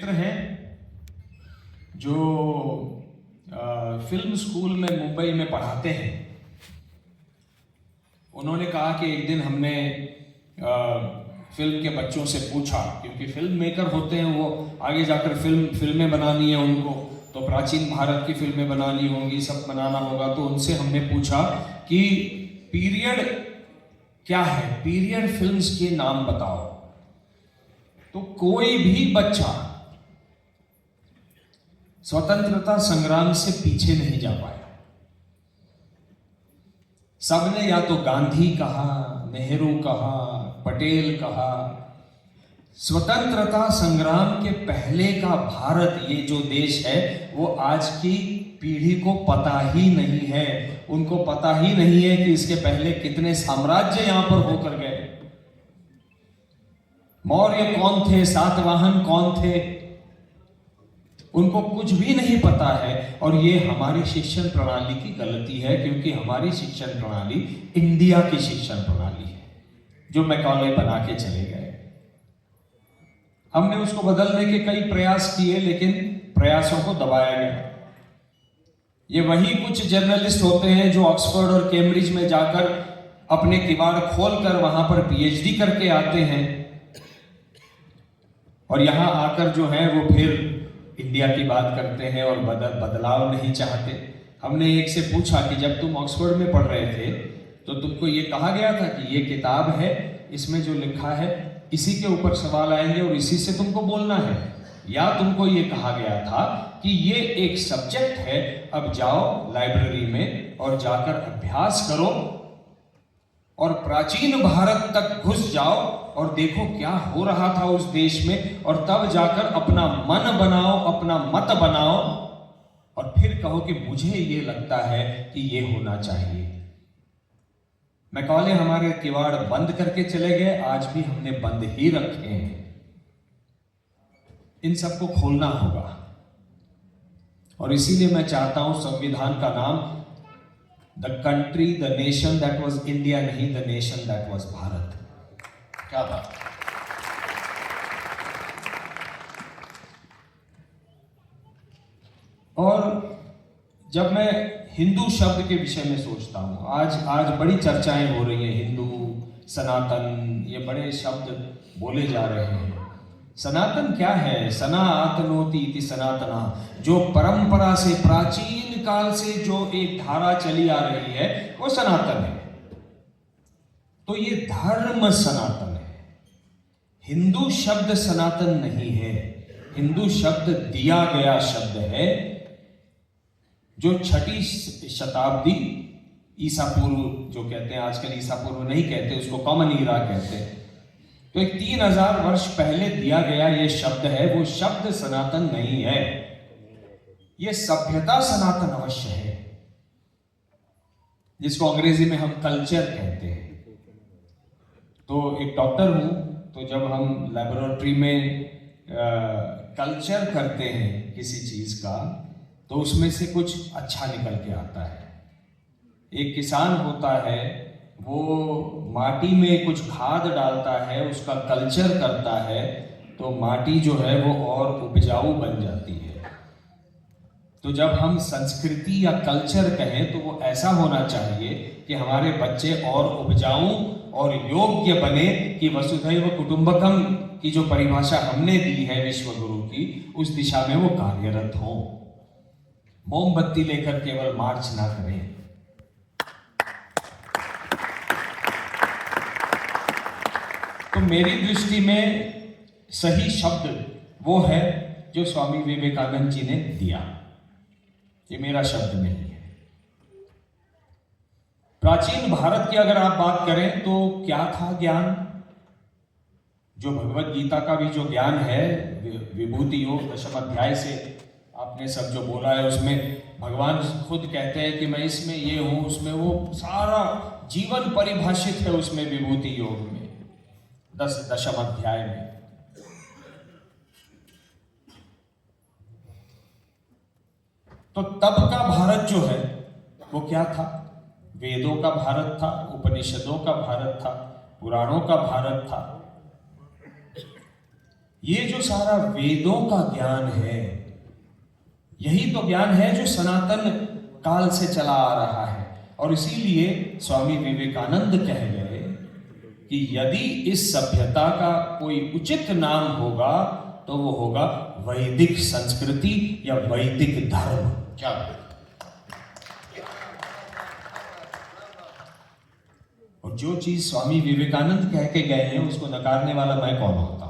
मित्र हैं जो film school में मुंबई में पढ़ाते हैं। उन्होंने कहा कि एक दिन हमने फिल्म के बच्चों से पूछा, क्योंकि फिल्म मेकर होते हैं, वो आगे जाकर फिल्में बनानी है उनको, तो प्राचीन भारत की फिल्में बनानी होंगी, सब बनाना होगा। तो उनसे हमने पूछा कि पीरियड क्या है, पीरियड फिल्म्स के नाम बताओ। तो कोई भी बच्चा स्वतंत्रता संग्राम से पीछे नहीं जा पाया। सबने या तो गांधी कहा, नेहरू कहा, पटेल कहा। स्वतंत्रता संग्राम के पहले का भारत, ये जो देश है, वो आज की पीढ़ी को पता ही नहीं है। उनको पता ही नहीं है कि इसके पहले कितने साम्राज्य यहां पर होकर गए। मौर्य कौन थे, सातवाहन कौन थे, उनको कुछ भी नहीं पता है। और ये हमारी शिक्षण प्रणाली की गलती है, क्योंकि हमारी शिक्षण प्रणाली इंडिया की शिक्षण प्रणाली है जो मैकॉले बना के चले गए। हमने उसको बदलने के कई प्रयास किए, लेकिन प्रयासों को दबाया गया। ये वही कुछ जर्नलिस्ट होते हैं जो ऑक्सफोर्ड और कैम्ब्रिज में जाकर अपने किवाड़ खोलकर वहां पर पीएचडी करके आते हैं, और यहां आकर जो है वो फिर इंडिया की बात करते हैं और बदलाव नहीं चाहते। हमने एक से पूछा कि जब तुम ऑक्सफोर्ड में पढ़ रहे थे तो तुमको ये कहा गया था कि ये किताब है, इसमें जो लिखा है इसी के ऊपर सवाल आएंगे और इसी से तुमको बोलना है, या तुमको ये कहा गया था कि ये एक सब्जेक्ट है, अब जाओ लाइब्रेरी में और जाकर अभ्यास करो और प्राचीन भारत तक घुस जाओ और देखो क्या हो रहा था उस देश में, और तब जाकर अपना मन बनाओ, अपना मत बनाओ, और फिर कहो कि मुझे ये लगता है कि ये होना चाहिए। मैकॉले हमारे किवाड़ बंद करके चले गए, आज भी हमने बंद ही रखे हैं। इन सबको खोलना होगा, और इसीलिए मैं चाहता हूं संविधान का नाम the country the nation that was India नहीं, the nation that was Bharat. क्या बात। और जब मैं हिंदू शब्द के विषय में सोचता हूं, आज बड़ी चर्चाएं हो रही हैं, हिंदू, सनातन, ये बड़े शब्द बोले जा रहे हैं। सनातन क्या है? सना आतनोति इति सनातना, जो परंपरा से, प्राचीन काल से जो एक धारा चली आ रही है, वो सनातन है। तो ये धर्म सनातन है। हिंदू शब्द सनातन नहीं है। हिंदू शब्द दिया गया शब्द है, जो 6वीं शताब्दी ईसा पूर्व, जो कहते हैं आजकल ईसा पूर्व नहीं कहते, उसको कॉमन ईरा कहते हैं, तो एक 3000 वर्ष पहले दिया गया ये शब्द है। वो शब्द सनातन नहीं है। ये सभ्यता सनातन अवश्य है, जिसको अंग्रेजी में हम कल्चर कहते हैं। तो एक डॉक्टर हूं, तो जब हम लेबोरेटरी में कल्चर करते हैं किसी चीज का, तो उसमें से कुछ अच्छा निकल के आता है। एक किसान होता है, वो माटी में कुछ खाद डालता है, उसका कल्चर करता है, तो माटी जो है वो और उपजाऊ बन जाती है। तो जब हम संस्कृति या कल्चर कहें तो वो ऐसा होना चाहिए कि हमारे बच्चे और उपजाऊ और योग्य बने, कि वसुधैव कुटुंबकम की जो परिभाषा हमने दी है विश्व गुरु की, उस दिशा में वो कार्यरत हो। मोमबत्ती लेकर केवल मार्च ना करें। तो मेरी दृष्टि में सही शब्द वो है जो स्वामी विवेकानंद जी ने दिया। ये मेरा शब्द नहीं है। प्राचीन भारत की अगर आप बात करें तो क्या था ज्ञान? जो भगवत गीता का भी जो ज्ञान है, विभूति योग 10वें अध्याय से आपने सब जो बोला है, उसमें भगवान खुद कहते हैं कि मैं इसमें ये हूं, उसमें वो, सारा जीवन परिभाषित है उसमें विभूति योग में 10वें अध्याय में। तो तब का भारत जो है वो क्या था? वेदों का भारत था, उपनिषदों का भारत था, पुराणों का भारत था। ये जो सारा वेदों का ज्ञान है, यही तो ज्ञान है जो सनातन काल से चला आ रहा है। और इसीलिए स्वामी विवेकानंद कह गए कि यदि इस सभ्यता का कोई उचित नाम होगा तो वो होगा वैदिक संस्कृति या वैदिक धर्म। क्या और जो चीज स्वामी विवेकानंद कह के गए हैं उसको नकारने वाला मैं कौन होता हूं।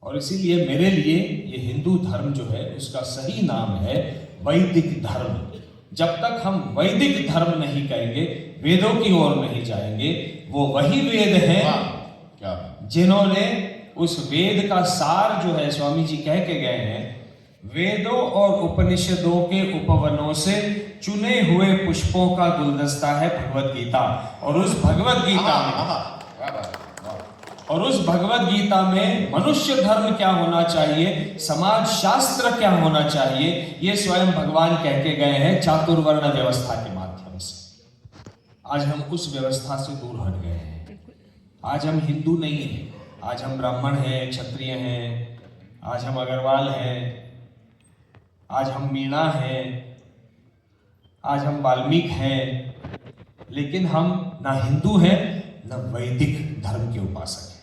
और इसीलिए मेरे लिए ये हिंदू धर्म जो है उसका सही नाम है वैदिक धर्म। जब तक हम वैदिक धर्म नहीं कहेंगे, वेदों की ओर नहीं जाएंगे, वो वही वेद हैं जिन्होंने उस वेद का सार जो है, स्वामी जी कह के गए हैं, वेदों और उपनिषदों के उपवनों से चुने हुए पुष्पों का गुलदस्ता है भगवत गीता। और उस भगवत गीता में मनुष्य धर्म क्या होना चाहिए, समाज शास्त्र क्या होना चाहिए, ये स्वयं भगवान कह के गए हैं चातुर्वर्ण व्यवस्था के माध्यम से। आज हम उस व्यवस्था से दूर हट गए हैं। आज हम हिंदू नहीं हैं, आज हम ब्राह्मण हैं, क्षत्रिय हैं, आज हम अग्रवाल हैं, आज हम मीणा हैं, आज हम वाल्मीकि हैं, लेकिन हम ना हिंदू हैं ना वैदिक धर्म के उपासक हैं।